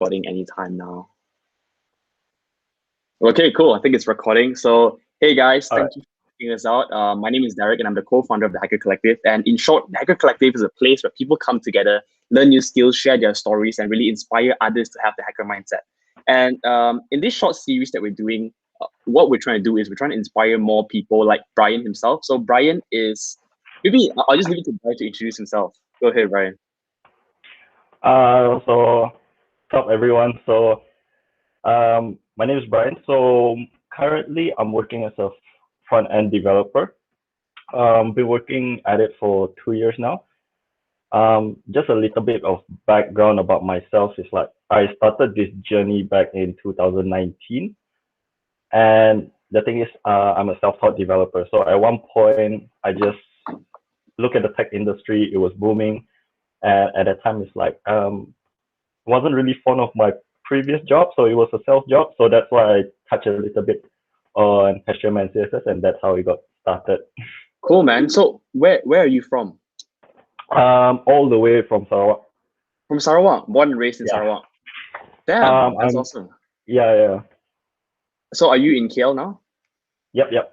Recording anytime now. Okay, cool. I think it's recording. So, hey guys, All right. thank you for checking us out. My name is Derek, and I'm the co-founder of the Hacker Collective. And in short, the Hacker Collective is a place where people come together, learn new skills, share their stories, and really inspire others to have the hacker mindset. And in this short series that we're doing, what we're trying to do is we're trying to inspire more people like Brian himself. So Brian is maybe I'll just leave it to Brian to introduce himself. Go ahead, Brian. So, what's up, everyone? So, my name is Brian. So, currently, I'm working as a front-end developer. Been working at it for 2 years now. Just a little bit of background about myself is like I started this journey back in 2019, and the thing is, I'm a self-taught developer. So, at one point, I just look at the tech industry; it was booming, and at that time, it's like wasn't really fond of my previous job, so it was a self job. So that's why I touched a little bit on HTML and CSS, and that's how it got started. Cool, man. So where are you from? All the way from Sarawak. From Sarawak, born and raised in Yeah. Sarawak. Damn, that's I'm awesome. yeah. So are you in KL now? Yep. You're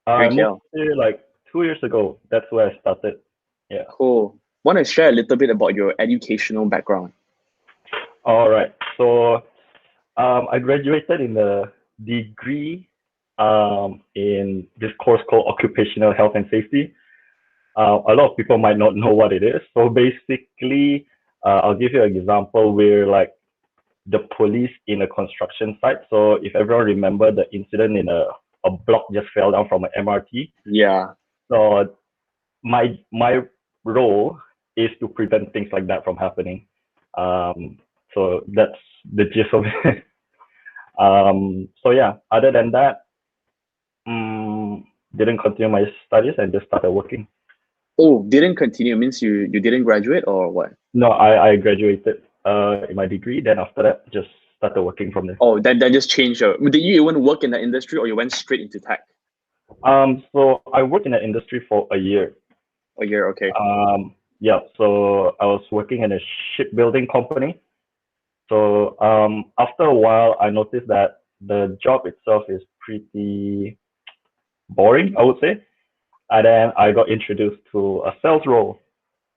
I in moved KL. here like 2 years ago. That's where I started. Yeah. Cool. Want to share a little bit about your educational background? All right. So I graduated in a degree in this course called Occupational Health and Safety. A lot of people might not know what it is. So basically, I'll give you an example. We're like the police in a construction site. So if everyone remember the incident in a block just fell down from an MRT. Yeah. So my role is to prevent things like that from happening. So that's the gist of it. So yeah, other than that, didn't continue my studies and just started working. Oh, didn't continue means you didn't graduate or what? No, I graduated in my degree. Then after that, just started working from there. Oh, that just changed your. Did you even work in the industry or you went straight into tech? So I worked in the industry for a year. A year, okay. Yeah. So I was working in a shipbuilding company. So after a while, I noticed that the job itself is pretty boring, I would say. And then I got introduced to a sales role.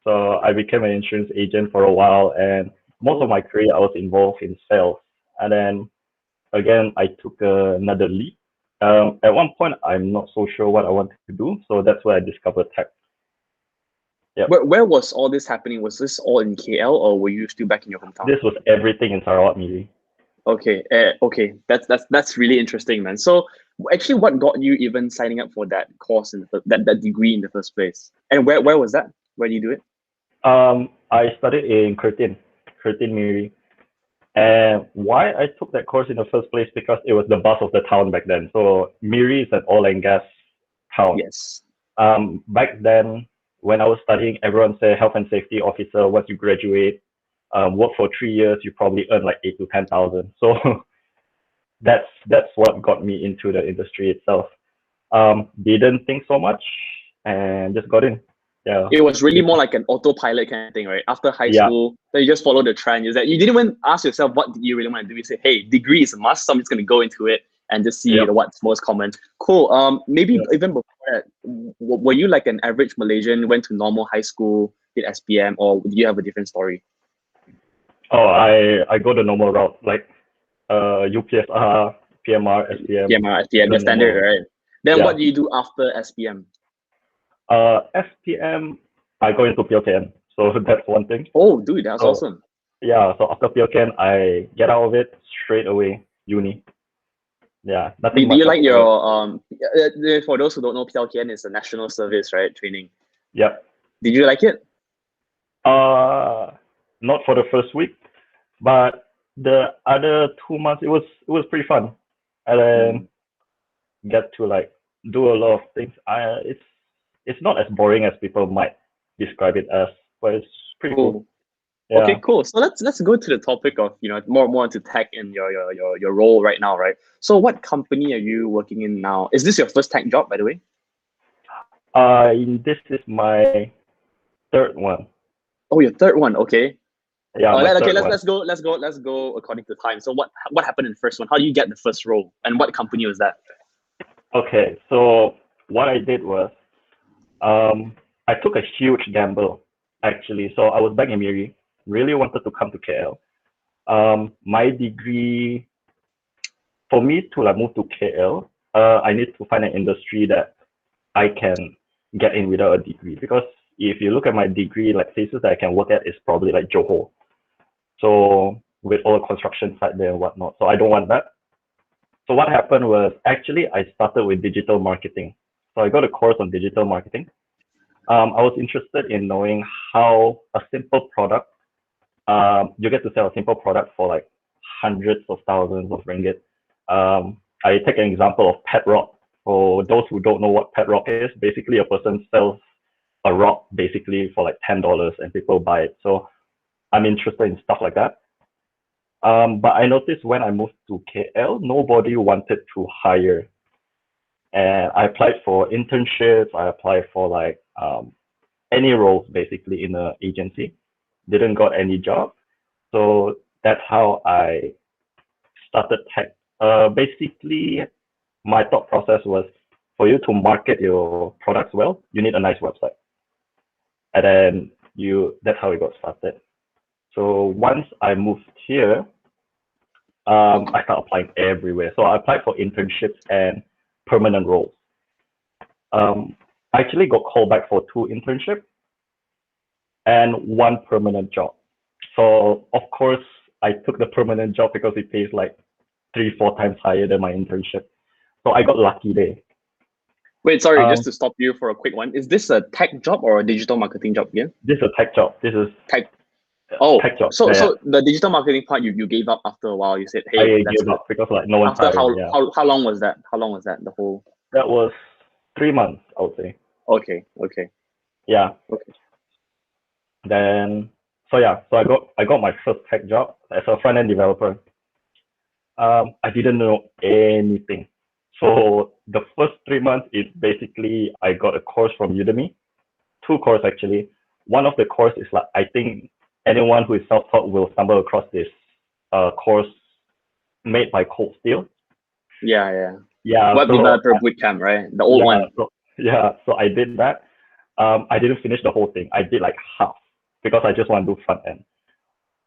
So I became an insurance agent for a while, and most of my career I was involved in sales. And then again, I took another leap. At one point, I'm not so sure what I wanted to do, so that's where I discovered tech. Yep. Where was all this happening? Was this all in KL or were you still back in your hometown? This was everything in Sarawak, Miri. Okay, okay, that's really interesting, man. So actually, what got you even signing up for that course in that degree in the first place? And where was that? Where did you do it? I studied in Curtin, Miri. And why I took that course in the first place because it was the buzz of the town back then. So Miri is an oil and gas town. Yes. Back then, when I was studying, everyone said health and safety officer. Once you graduate, work for 3 years, you probably earn like 8 to 10,000. So that's what got me into the industry itself. Didn't think so much and just got in. Yeah. It was really more like an autopilot kind of thing, right? After high Yeah. school, then you just follow the trend. Is that you didn't even ask yourself what do you really want to do? You say, hey, degree is a must, so I'm just gonna go into it and just see Yep. what's most common. Cool. Maybe Yep. even before that, were you like an average Malaysian, went to normal high school, did SPM, or do you have a different story? Oh, I go the normal route, like UPSR, PMR, SPM. SPM, the standard, right? Then Yeah. what do you do after SPM? SPM, I go into PLKN. So that's one thing. Oh, dude, that's So, awesome. Yeah, so after PLKN, I get out of it straight away, uni. Yeah, nothing Do much you like after your for those who don't know, PLKN is a national service, right? Training. Yep. Did you like it? Not for the first week, but the other 2 months it was pretty fun. And then get to like do a lot of things. It's not as boring as people might describe it as, but it's pretty cool. Yeah. Okay, cool. So let's go to the topic of more into tech in your role right now, right? So what company are you working in now? Is this your first tech job, by the way? This is my third one. Oh, your third one. Okay. Yeah, Oh, my okay. third Let's one. let's go according to time. So what happened in the first one? How do you get the first role, and what company was that? Okay, so what I did was I took a huge gamble actually. So I was back in Miri, really wanted to come to KL. My degree for me to like move to KL, I need to find an industry that I can get in without a degree because if you look at my degree, like places that I can work at is probably like Johor. So with all the construction site there and whatnot. So I don't want that. So what happened was actually I started with digital marketing. So I got a course on digital marketing. I was interested in knowing how a simple product, you get to sell a simple product for like hundreds of thousands of ringgit. I take an example of pet rock. For those who don't know what pet rock is, basically a person sells a rock basically for like $10 and people buy it. So I'm interested in stuff like that. But I noticed when I moved to KL, nobody wanted to hire. And I applied for internships. I applied for like any roles basically in the agency. Didn't got any job. So that's how I started tech. Basically, my thought process was for you to market your products well, you need a nice website. And then that's how it got started. So once I moved here, I started applying everywhere. So I applied for internships and permanent roles. I actually got called back for 2 internships and 1 permanent job. So of course, I took the permanent job because it pays like 3-4 times higher than my internship. So I got lucky there. Wait, sorry, just Um, to stop you for a quick one. Is this a tech job or a digital marketing job again? this is a tech job. This is Tech. a Oh, tech job. so Yeah, so the digital marketing part you gave up after a while. You said, I hey, that's gave good. up because like no one's After hiring. Yeah, how long was that? How long was that? The whole. that was 3 months, I would say. Okay, okay, Yeah. okay. Then so I got my first tech job as a front end developer. I didn't know anything. So the first 3 months is basically I got a course from Udemy, 2 courses actually. One of the course is like I think anyone who is self-taught will stumble across this course made by Cold Steel. Yeah, yeah. Yeah, Web developer bootcamp, right? The old yeah, one. so I did that. I didn't finish the whole thing. I did like half because I just want to do front end.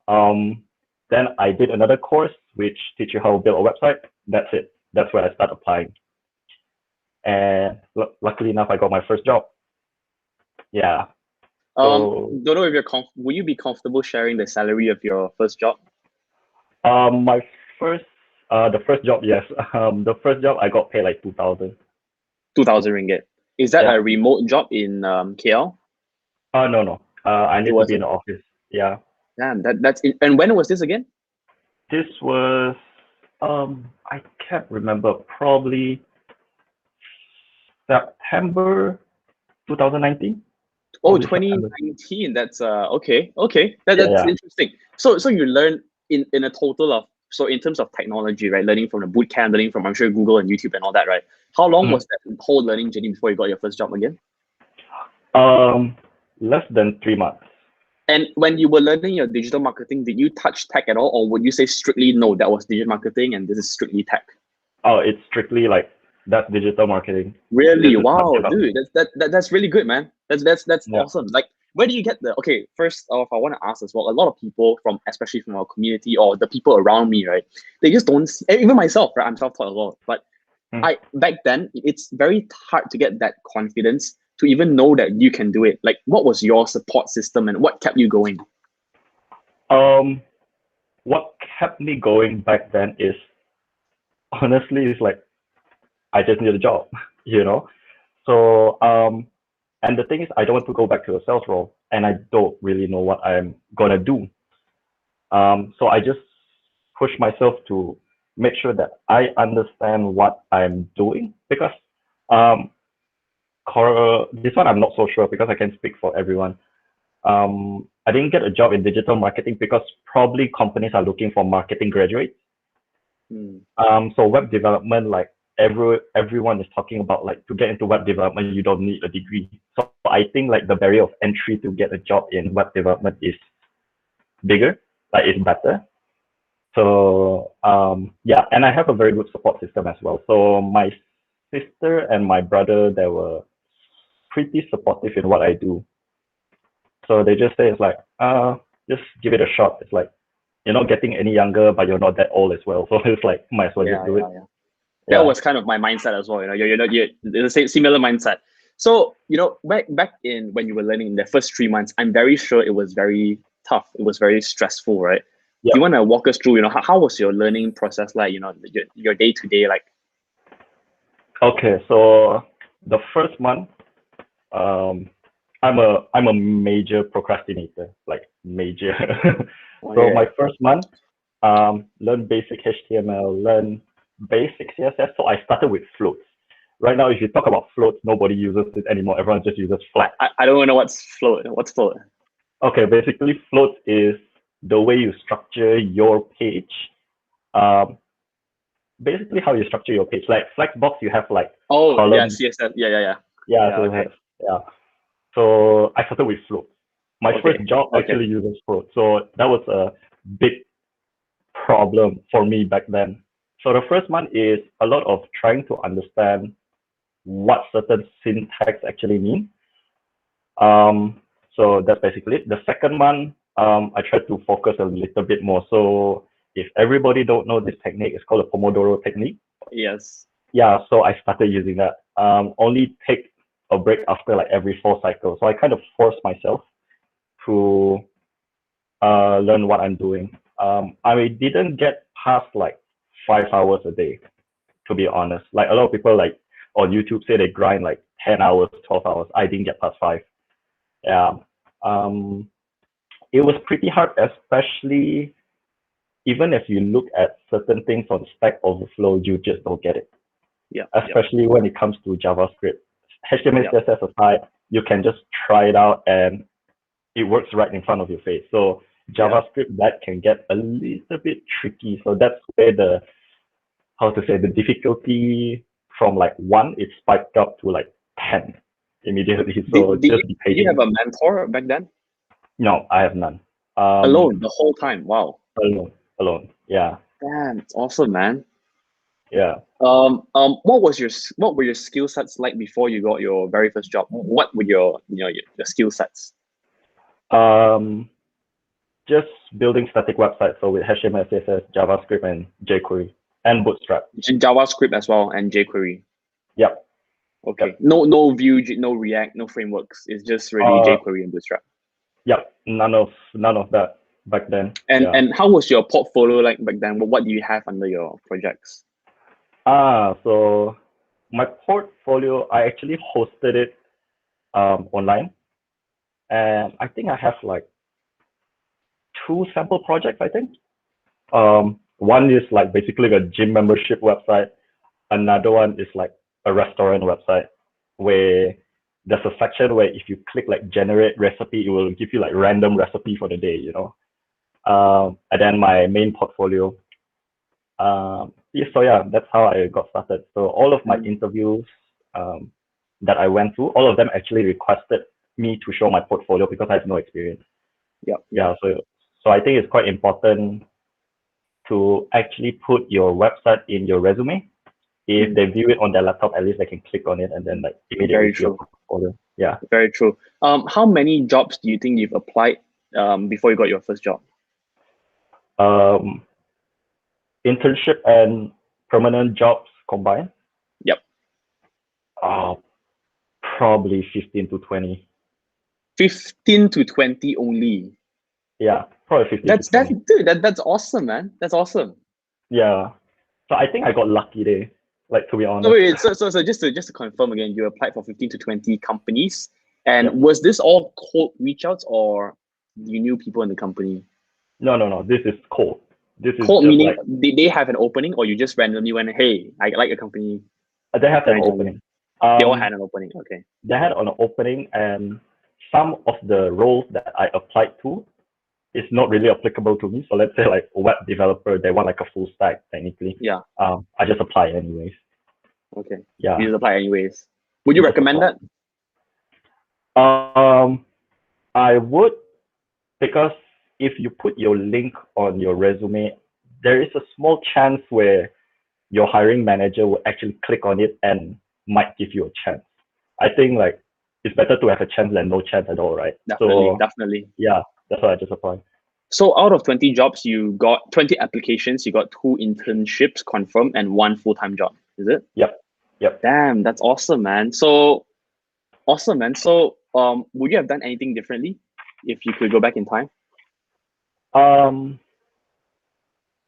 Um, then I did another course which teach you how to build a website. That's it. That's where I started applying. And luckily enough, I got my first job. Yeah. So Don't know if will you be comfortable sharing the salary of your first job? my first the first job, yes. The first job I got paid like 2,000. 2,000 ringgit. Is that Yeah. a remote job in KL? No, no. I It need to be in wasn't. the office. Yeah. Damn, that's it. And when was this again? This was I can't remember, probably September 2019. Oh, Probably September. 2019. That's okay. Okay. Yeah, That's yeah. interesting. So you learn in a total of, so in terms of technology, right? Learning from the boot camp, learning from, I'm sure, Google and YouTube and all that, right? How long Mhm. was that whole learning journey before you got your first job again? Um, Less than 3 months. And when you were learning your digital marketing, did you touch tech at all, or would you say strictly no, that was digital marketing and this is strictly tech? Oh, it's strictly like that's digital marketing. This Really? is web Wow, dude, development. that's really good, man. That's Yeah. awesome. Like, where do you get the, okay, first off, I want to ask as well, a lot of people from, especially from our community or the people around me, right? They just don't even myself, right? I'm self-taught as well. But Mm. I back then it's very hard to get that confidence to even know that you can do it. Like, what was your support system and what kept you going? Um, what kept me going back then is honestly is like I just need a job, you know. So and the thing is I don't want to go back to a sales role and I don't really know what I'm gonna do. So I just push myself to make sure that I understand what I'm doing because um this one I'm not so sure because I can speak for everyone. I didn't get a job in digital marketing because probably companies are looking for marketing graduates. Hmm. So web development, like everyone is talking about, like to get into web development, you don't need a degree. So I think like the barrier of entry to get a job in web development is bigger. like it's better. So yeah, and I have a very good support system as well. So my sister and my brother, they were pretty supportive in what I do. So they just say it's like, just give it a shot. It's like you're not getting any younger, but you're not that old as well. So it's like might as well just do it. Yeah. That Yeah. was kind of my mindset as well. You're the same similar mindset. So back in when you were learning in the first 3 months, I'm very sure it was very tough. It was very stressful, right? Yeah. Do you want to walk us through? How was your learning process like? Your day to day like. Okay, so the first month, I'm a major procrastinator, like major. So my first month, learn basic HTML, learn basic CSS. So I started with floats. Right now, if you talk about floats, nobody uses it anymore. Everyone just uses flat. I don't know what's float. What's float? Okay, basically, floats is the way you structure your page. Basically, how you structure your page. Like Flexbox, you have like columns. Yes, yeah. Yeah, so Okay. yeah. So I started with float. My Okay, first job okay. actually uses float. So that was a big problem for me back then. So the first one is a lot of trying to understand what certain syntax actually mean. So that's basically it. The second one, I tried to focus a little bit more. So if everybody don't know this technique, it's called a Pomodoro technique. Yes. Yeah, so I started using that. Only take a break after like every 4 cycles. So I kind of forced myself to learn what I'm doing. I didn't get past like 5 hours a day, to be honest. Like a lot of people like on YouTube say they grind like 10 hours, 12 hours. I didn't get past 5. Yeah. Um, it was pretty hard, especially even if you look at certain things on Stack Overflow, you just don't get it. Yeah. Especially when it comes to JavaScript. HTML, Yep. CSS aside, you can just try it out and it works right in front of your face. So JavaScript, that can get a little bit tricky. So that's where the difficulty from like 1, it spiked up to like 10 immediately. So Did just be you have patient. a mentor back then? No, I have none. Alone the whole time. Wow. Alone. Yeah. Damn, it's awesome, man. Yeah. What were your skill sets like before you got your very first job? What were your skill sets? Um, just building static websites. So with HTML, CSS, JavaScript, and jQuery and Bootstrap. JavaScript as well and jQuery. Yep. Okay. Yep. No Vue, no React, no frameworks. It's just really jQuery and Bootstrap. Yep. None of that back then. And how was your portfolio like back then? What do you have under your projects? So my portfolio, I actually hosted it online, and I think I have like 2 sample projects. I think one is like basically a gym membership website. Another one is like a restaurant website where there's a section where if you click like generate recipe, it will give you like random recipe for the day, and then my main portfolio. So yeah, that's how I got started. So all of my interviews that I went through, all of them actually requested me to show my portfolio because I have no experience. Yeah. So I think it's quite important to actually put your website in your resume. If they view it on their laptop, at least they can click on it and then like immediately see your portfolio. Yeah. Very true. How many jobs do you think you've applied before you got your first job? Internship and permanent jobs combined? Yep. Probably 15 to 20. 15 to 20 only. Yeah, probably 15 to 20. Dude, that's awesome, man. That's awesome. Yeah. So I think I got lucky there, like to be honest. So wait, so just to confirm again, you applied for 15 to 20 companies, and was this all cold reach outs or you knew people in the company? No. This is cold. This is cold just meaning like they have an opening, or you just randomly went, hey, I like a company. they have an Can I join opening. you? They all had an opening. Okay. They had an opening, and some of the roles that I applied to is not really applicable to me. So let's say like a web developer, they want like a full stack technically. Yeah. I just apply anyways. Okay. Yeah. You just apply anyways. Would you recommend that? I would, because if you put your link on your resume, there is a small chance where your hiring manager will actually click on it and might give you a chance. I think like it's better to have a chance than no chance at all, right? Definitely, So definitely. yeah, that's why I just applied. So out of 20 jobs, you got 20 applications, you got 2 internships confirmed and 1 full-time job, is it? Yep, yep. Damn, that's awesome, man. So awesome, man. So would you have done anything differently if you could go back in time? Um,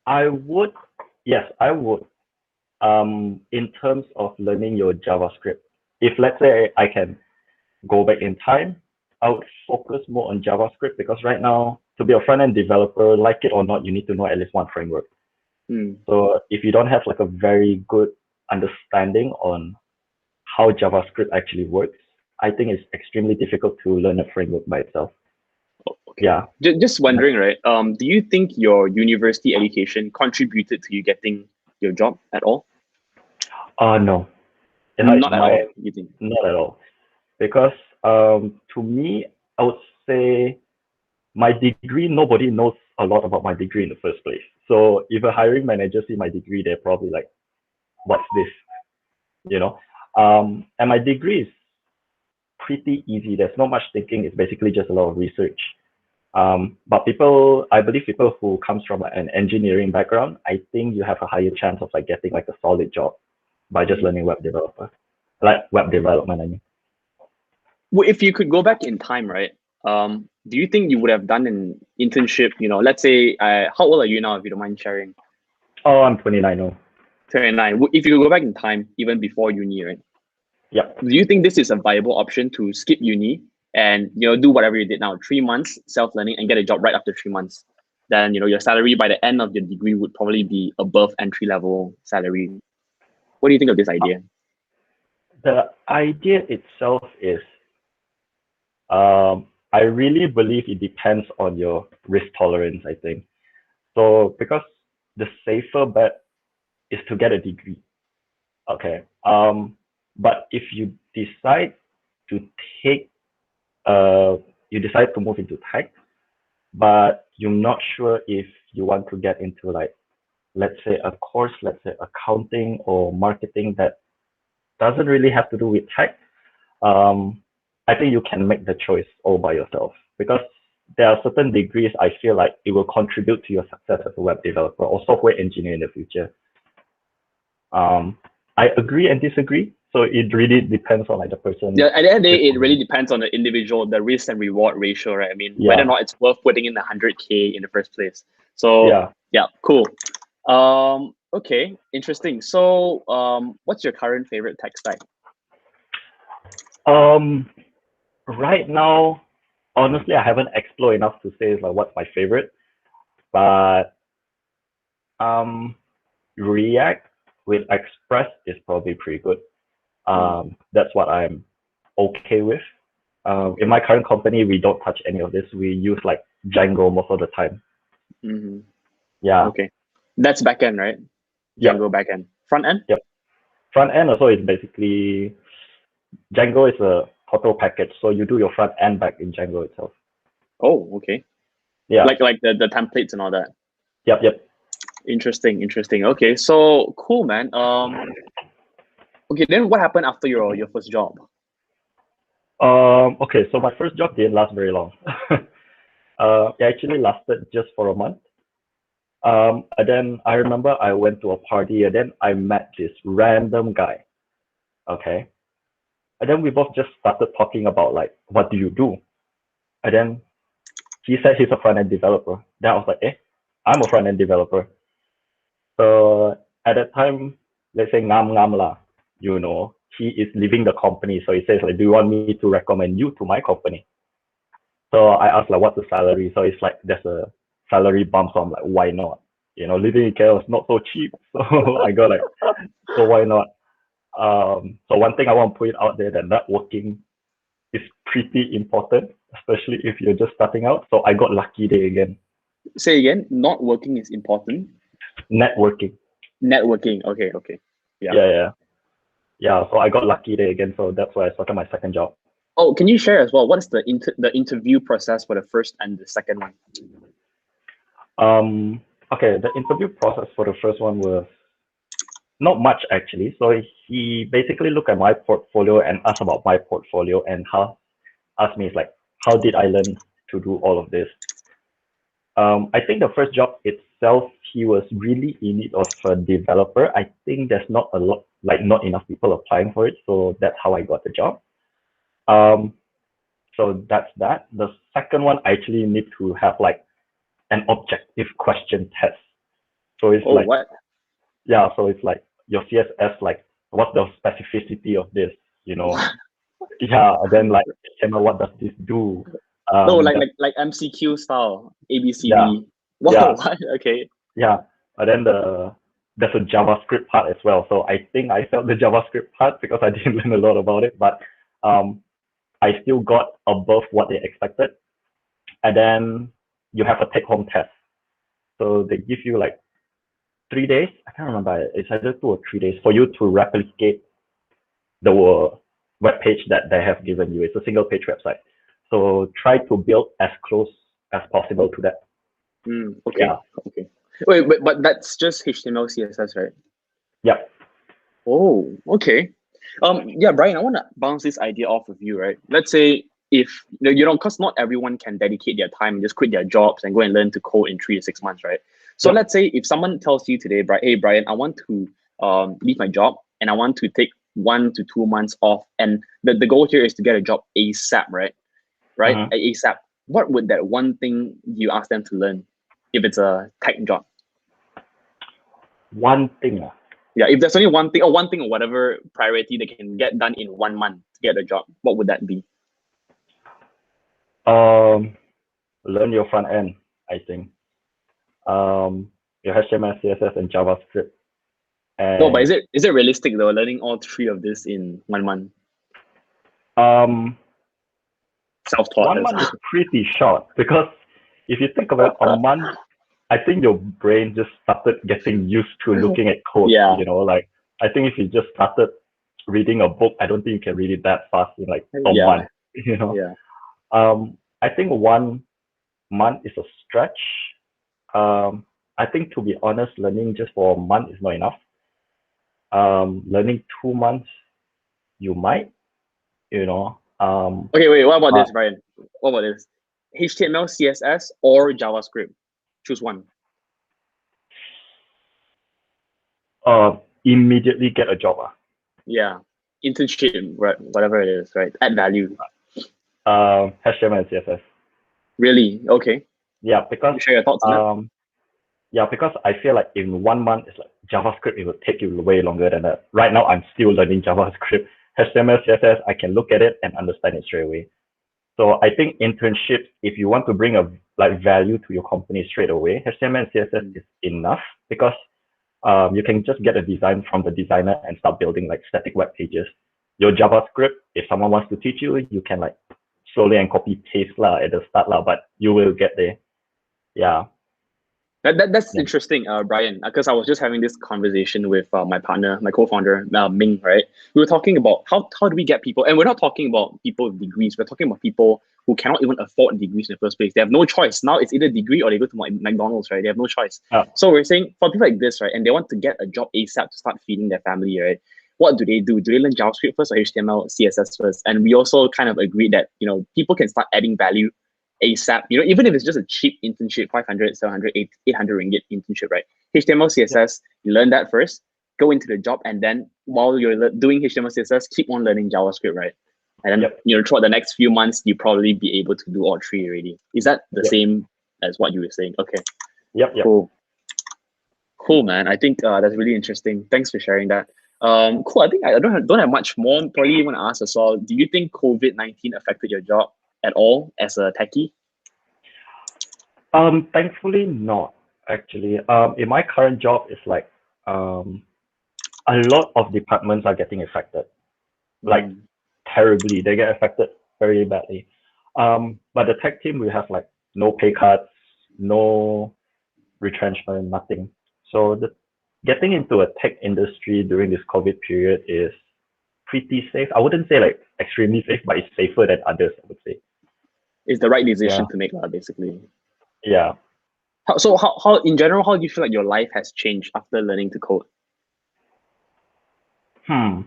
I would, yes, I would. In terms of learning your JavaScript, if let's say I can go back in time, I would focus more on JavaScript because right now, to be a front end developer, like it or not, you need to know at least one framework. Hmm. So if you don't have like a very good understanding on how JavaScript actually works, I think it's extremely difficult to learn a framework by itself. Okay. Yeah. Just wondering, right? Do you think your university education contributed to you getting your job at all? No. Like Not at all, you think? not at all. Because to me, I would say my degree, nobody knows a lot about my degree in the first place. So if a hiring manager see my degree, they're probably like, what's this? You know? And my degree is pretty easy. There's not much thinking. It's basically just a lot of research. But I believe people who comes from an engineering background, I think you have a higher chance of like getting like a solid job by just learning web development. I mean, Well, if you could go back in time, right? Do you think you would have done an internship? Let's say, how old are you now, if you don't mind sharing? oh, I'm 29 now. 29. If you could go back in time, even before uni, right? Yep. Do you think this is a viable option to skip uni and do whatever you did now, 3 months self-learning and get a job right after 3 months? Then your salary by the end of your degree would probably be above entry level salary. What do you think of this idea? The idea itself is, I really believe it depends on your risk tolerance, I think. So because the safer bet is to get a degree. Okay. But if you decide to take you decide to move into tech, but you're not sure if you want to get into like, let's say a course, let's say accounting or marketing that doesn't really have to do with tech, I think you can make the choice all by yourself because there are certain degrees I feel like it will contribute to your success as a web developer or software engineer in the future. I agree and disagree. So it really depends on like the person. Yeah, at the end of the day, it really depends on the individual, the risk and reward ratio, right? I mean, whether or not it's worth putting in the 100K in the first place. So yeah, cool. Okay, interesting. So what's your current favorite tech stack? Right now, honestly, I haven't explored enough to say like what's my favorite, but React with Express is probably pretty good. That's what I'm okay with. In my current company, we don't touch any of this. We use like Django most of the time. Mm-hmm. Yeah. Okay. That's backend, right? Django backend. Front end? Yep. Front end also is basically Django is a total package. So you do your front and back in Django itself. Oh, okay. Yeah. Like the templates and all that. Yep. Interesting. Okay, so cool, man. Okay, then what happened after your first job? Okay, so my first job didn't last very long. It actually lasted just for a month. And then I remember I went to a party and then I met this random guy. Okay. And then we both just started talking about like, what do you do? And then he said he's a front end developer. Then I was like, I'm a front end developer. So at that time, let's say ngam ngam lah, he is leaving the company. So he says like, do you want me to recommend you to my company? So I asked like, what's the salary? So it's like, there's a salary bump. So I'm like, why not? Living in KL is not so cheap. So I got like, so why not? So one thing I want to put out there that networking is pretty important, especially if you're just starting out. So I got lucky there again. Say again, not working is important. Networking. Okay. Yeah. So I got lucky there again. So that's why I started my second job. Oh, can you share as well? What is the interview process for the first and the second one? Okay, the interview process for the first one was not much actually. So he basically looked at my portfolio and asked about my portfolio and asked me like how did I learn to do all of this. I think the first job itself, he was really in need of a developer. I think there's not a lot, like not enough people applying for it, so that's how I got the job. Um, so that's that. The second one, I actually need to have like an objective question test. So it's Oh, like, what? yeah, so it's like your CSS, like what's the specificity of this, you know? Yeah, and then like, what does this do? No, That, like MCQ style, A B C yeah, D. Wow, yeah, what? Okay. yeah. And then there's a JavaScript part as well. So I think I failed the JavaScript part because I didn't learn a lot about it, but um, I still got above what they expected. And then you have a take-home test. So they give you like 3 days. I can't remember. It's either 2 or 3 days for you to replicate the web page that they have given you. It's a single page website. So try to build as close as possible to that. Okay. Yeah. Okay. Wait, but that's just HTML, CSS, right? Yeah. Oh, okay. Yeah, Brian, I want to bounce this idea off of you, right? Let's say if because not everyone can dedicate their time and just quit their jobs and go and learn to code in 3 to 6 months, right? So Yep. let's say if someone tells you today, hey Brian, I want to leave my job and I want to take 1 to 2 months off, and the goal here is to get a job ASAP, right? Right? Mhm. ASAP. What would that one thing you ask them to learn if it's a tech job? One thing. Yeah, if there's only one thing or whatever priority they can get done in 1 month to get a job, what would that be? Learn your front end, I think. Your HTML, CSS, and JavaScript. No, but And is it realistic though, learning all three of this in 1 month? um, Self-taught one as month is pretty short because if you think about a month, I think your brain just started getting used to well. looking at code. Yeah, Like I think if you just started reading a book, I don't think you can read it that fast in like a yeah, month. You know, yeah. I think 1 month is a stretch. I think to be honest, learning just for a month is not enough. Learning 2 months, you might, you know. Okay, wait, what about But this, Brian? What about this? HTML, CSS, or JavaScript? Choose one. immediately get a job. Yeah. Internship, right? Whatever it is, right? Add value. HTML and CSS. Really? Okay. Yeah, Can you share your thoughts on that? because I feel like in 1 month, it's like JavaScript, it will take you way longer than that. Right now, I'm still learning JavaScript. HTML, CSS, I can look at it and understand it straight away. So I think internships, if you want to bring a like value to your company straight away, HTML and CSS is enough because you can just get a design from the designer and start building like static web pages. Your JavaScript, if someone wants to teach you, you can like slowly and copy paste at the start, but you will get there. Yeah. That's Yeah. interesting, Brian, because I was just having this conversation with my partner, my co-founder, Ming, right? We were talking about how do we get people, and we're not talking about people with degrees, we're talking about people who cannot even afford degrees in the first place. They have no choice. Now it's either degree or they go to McDonald's, right? They have no choice. So we're saying for people like this, right, and they want to get a job ASAP to start feeding their family, right? What do they do? Do they learn JavaScript first or HTML, CSS first? And we also kind of agreed that, people can start adding value ASAP, even if it's just a cheap internship, 500, 700, 800 ringgit internship, right? HTML, CSS, you learn that first, go into the job, and then while you're doing HTML, CSS, keep on learning JavaScript, right? And then, throughout the next few months, you probably be able to do all three already. Is that the same as what you were saying? Okay. Yep. Cool. Cool, man. I think that's really interesting. Thanks for sharing that. Cool. I think I don't have much more. Probably you want to ask us all. Do you think COVID-19 affected your job at all as a techie? Thankfully not actually. In my current job, it's like a lot of departments are getting affected, like terribly. They get affected very badly. But the tech team, we have like no pay cuts, no retrenchment, nothing. So getting into a tech industry during this COVID period is pretty safe. I wouldn't say like extremely safe, but it's safer than others, I would say. It's the right decision Yeah. to make, basically. Yeah. How in general, how do you feel like your life has changed after learning to code? Hmm.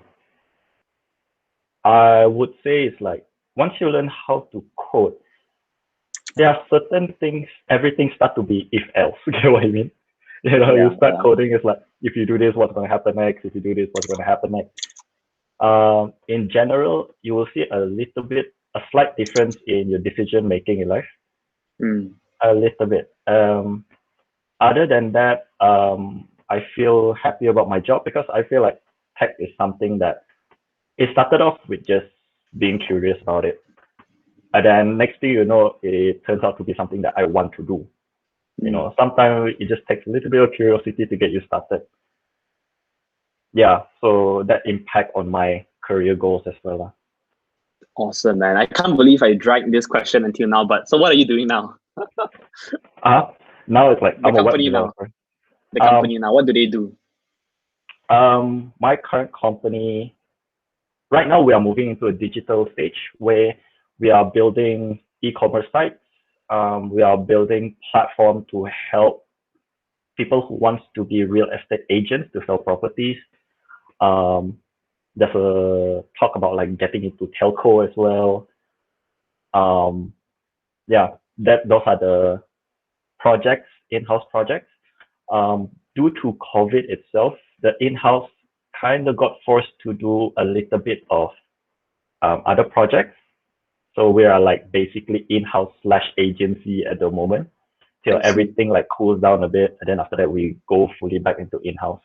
I would say it's like once you learn how to code, there are certain things, everything start to be if else. You get what I mean? Yeah, You start yeah. coding, it's like if you do this, what's going to happen next? If you do this, what's going to happen next? In general, you will see a little bit, a slight difference in your decision making in life. Mm, A little bit. Other than that, I feel happy about my job because I feel like tech is something that it started off with just being curious about it. And then next thing you know, it turns out to be something that I want to do. mm. Sometimes it just takes a little bit of curiosity to get you started. Yeah, so that impact on my career goals as well. Awesome, man. I can't believe I dragged this question until now, but so what are you doing now? Uh, Now it's like The I'm a web company now. developer. The Um, company now. What do they do? my current company, right now we are moving into a digital stage where we are building e-commerce sites. We are building platform to help people who wants to be real estate agents to sell properties. Um, there's a talk about like getting into telco as well. Um, yeah, that those are the projects, in-house projects. Due to COVID itself, the in-house kind of got forced to do a little bit of other projects. So we are like basically in-house slash agency at the moment till I see. everything like cools down a bit, and then after that we go fully back into in-house.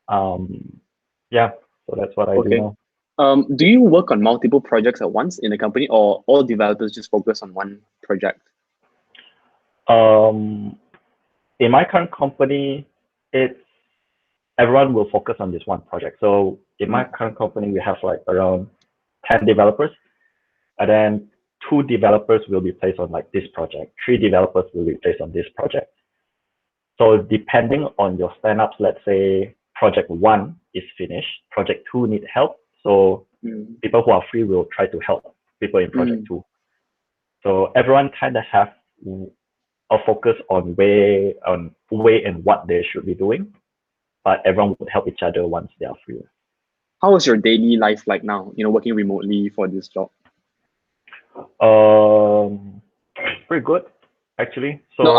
Um, yeah, so that's what I do Okay. now. Do you work on multiple projects at once in the company, or all developers just focus on one project? Um, in my current company, it's everyone will focus on this one project. So in my Mm, current company, we have like around 10 developers, and then two developers will be placed on like this project. Three developers will be placed on this project. So depending on your stand-ups, let's say project one is finished, project two need help. So mm, people who are free will try to help people in project mm. two. So everyone kind of have a focus on where and what they should be doing, but everyone would help each other once they are free. How is your daily life like now? Working remotely for this job. Um, Pretty good actually. No, So,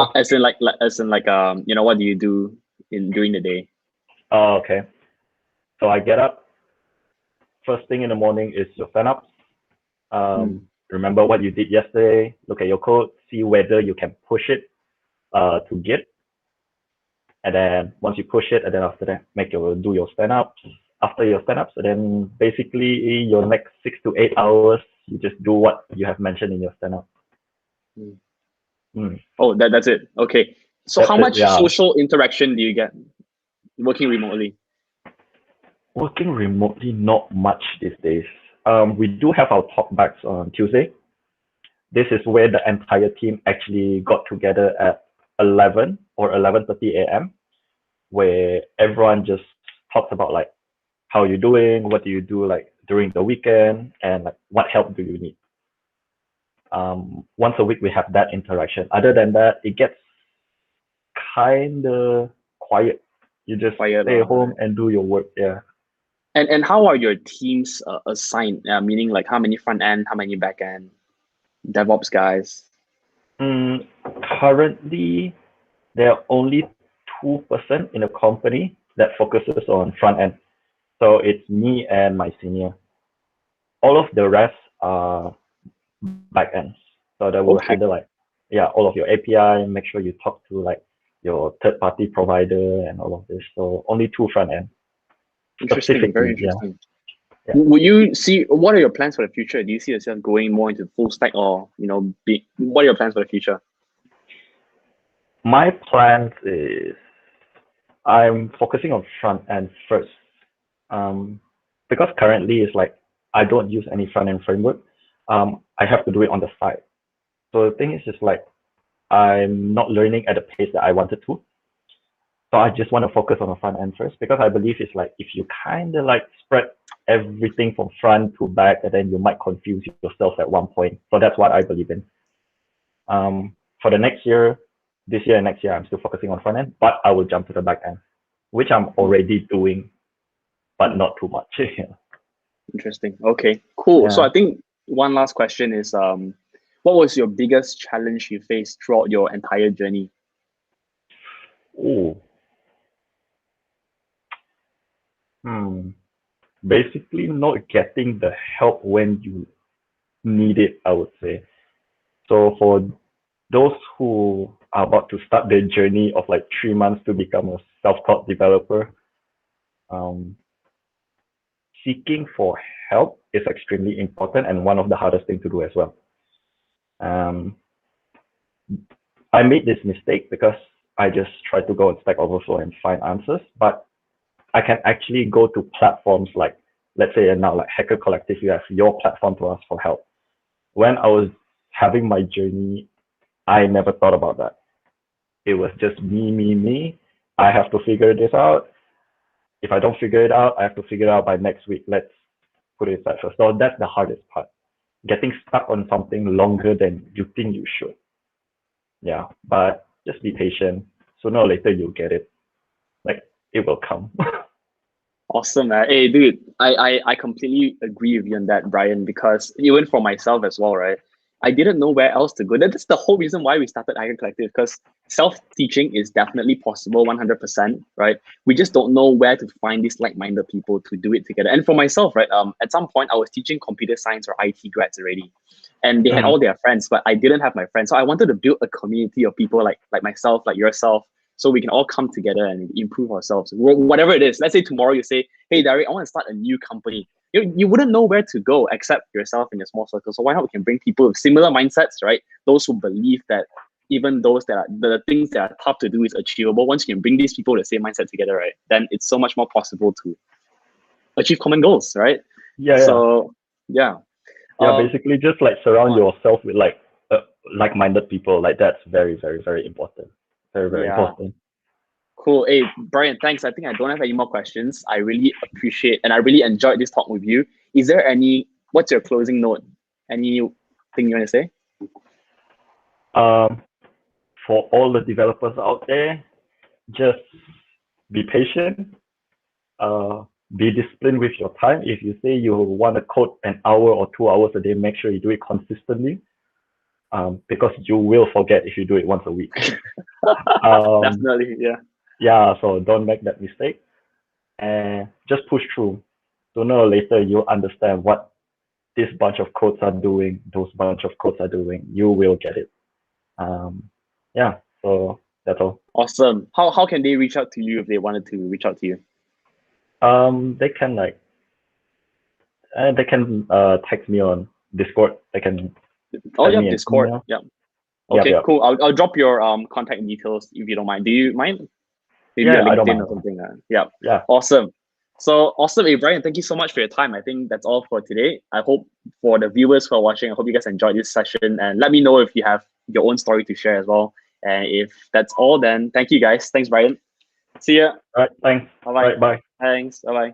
what do you do in during the day? okay. So I get up. First thing in the morning is your stand-ups. Mm, Remember what you did yesterday. Look at your code. See whether you can push it to Git. And then once you push it, and then after that, do your stand-ups. After your stand-ups, and then basically your next 6 to 8 hours, you just do what you have mentioned in your stand-up. mm. Mm. Oh, that's it. Okay. So That's how it. much Yeah. social interaction do you get working remotely? Working remotely, not much these days. We do have our talkbacks on Tuesday. This is where the entire team actually got together at 11 or 11:30 a.m., where everyone just talks about like how you're doing, what do you do like during the weekend, and like what help do you need. Once a week we have that interaction. Other than that, it gets kind of quiet. You just Quiet stay lah, home right? and do your work. Yeah. And how are your teams assigned? Meaning like how many front end, how many back end, DevOps guys? Mm, Currently, there are only 2% in the company that focuses on front end. So it's me and my senior. All of the rest are back ends. So that will Okay, handle like, yeah, all of your API, make sure you talk to like your third party provider and all of this. So only two front end interesting, very specifically. Yeah. interesting. Yeah. Would you see what are your plans for the future? Do you see yourself going more into full stack, or what are your plans for the future? My plans is I'm focusing on front end first. Um, because currently it's like I don't use any front end framework. I have to do it on the side. So the thing is just like I'm not learning at the pace that I wanted to. So I just want to focus on the front end first because I believe it's like if you kind of like spread everything from front to back, and then you might confuse yourself at one point. So that's what I believe in. For the next year, this year and next year, I'm still focusing on front end, but I will jump to the back end, which I'm already doing, but not too much. Interesting. Okay, cool. So Yeah. I think one last question is, what was your biggest challenge you faced throughout your entire journey? Oh. Basically, not getting the help when you need it, I would say. So for those who are about to start their journey of like 3 months to become a self-taught developer, um, seeking for help is extremely important and one of the hardest things to do as well. Um, I made this mistake because I just tried to go on Stack Overflow and find answers, but I can actually go to platforms like, let's say now like Hacker Collective, you have your platform to ask for help. When I was having my journey, I never thought about that. It was just me. I have to figure this out. If I don't figure it out, I have to figure it out by next week. Let's put it aside first. So that's the hardest part. Getting stuck on something longer than you think you should. Yeah, but just be patient. Sooner or later you'll get it. Like it will come. Awesome, man. Hey, dude, I completely agree with you on that, Brian, because even for myself as well, right? I didn't know where else to go. That's the whole reason why we started Hacker Collective, because self-teaching is definitely possible 100%, right? We just don't know where to find these like-minded people to do it together. And for myself, right, at some point I was teaching computer science or IT grads already, and they had all their friends, but I didn't have my friends. So I wanted to build a community of people like myself, like yourself, so we can all come together and improve ourselves. Whatever it is. Let's say tomorrow you say, hey, Derek, I want to start a new company. You wouldn't know where to go except yourself in your small circle. So why not we can bring people with similar mindsets, right? Those who believe that even those that are the things that are tough to do is achievable. Once you can bring these people with the same mindset together, right, then it's so much more possible to achieve common goals, right? Yeah. So yeah. Basically just like surround yourself with like-minded people. Like that's very, very, very important. Very, very Yeah. important. Cool. Hey, Brian, thanks. I think I don't have any more questions. I really appreciate and I really enjoyed this talk with you. Is there what's your closing note? Anything you want to say? For all the developers out there, just be patient, be disciplined with your time. If you say you want to code an hour or 2 hours a day, make sure you do it consistently, because you will forget if you do it once a week. Definitely, yeah. Yeah, so don't make that mistake and just push through. Sooner or later, you'll understand what this bunch of codes are doing, those bunch of codes are doing. You will get it. Yeah, so that's all. Awesome. How can they reach out to you if they wanted to reach out to you? They can text me on Discord. They can Oh, send yeah, me an Discord. email. Yeah. Okay, Yep. cool. I'll drop your contact details if you don't mind. Do you mind? Maybe Yeah, your I don't LinkedIn mind. or something. Yeah. Yeah. Awesome. So awesome, hey, Brian. Thank you so much for your time. I think that's all for today. I hope for the viewers who are watching, I hope you guys enjoyed this session and let me know if you have your own story to share as well. And if that's all, then thank you guys. Thanks, Brian. See ya. All right. Thanks. Bye All bye. right. Bye. Thanks. Bye bye.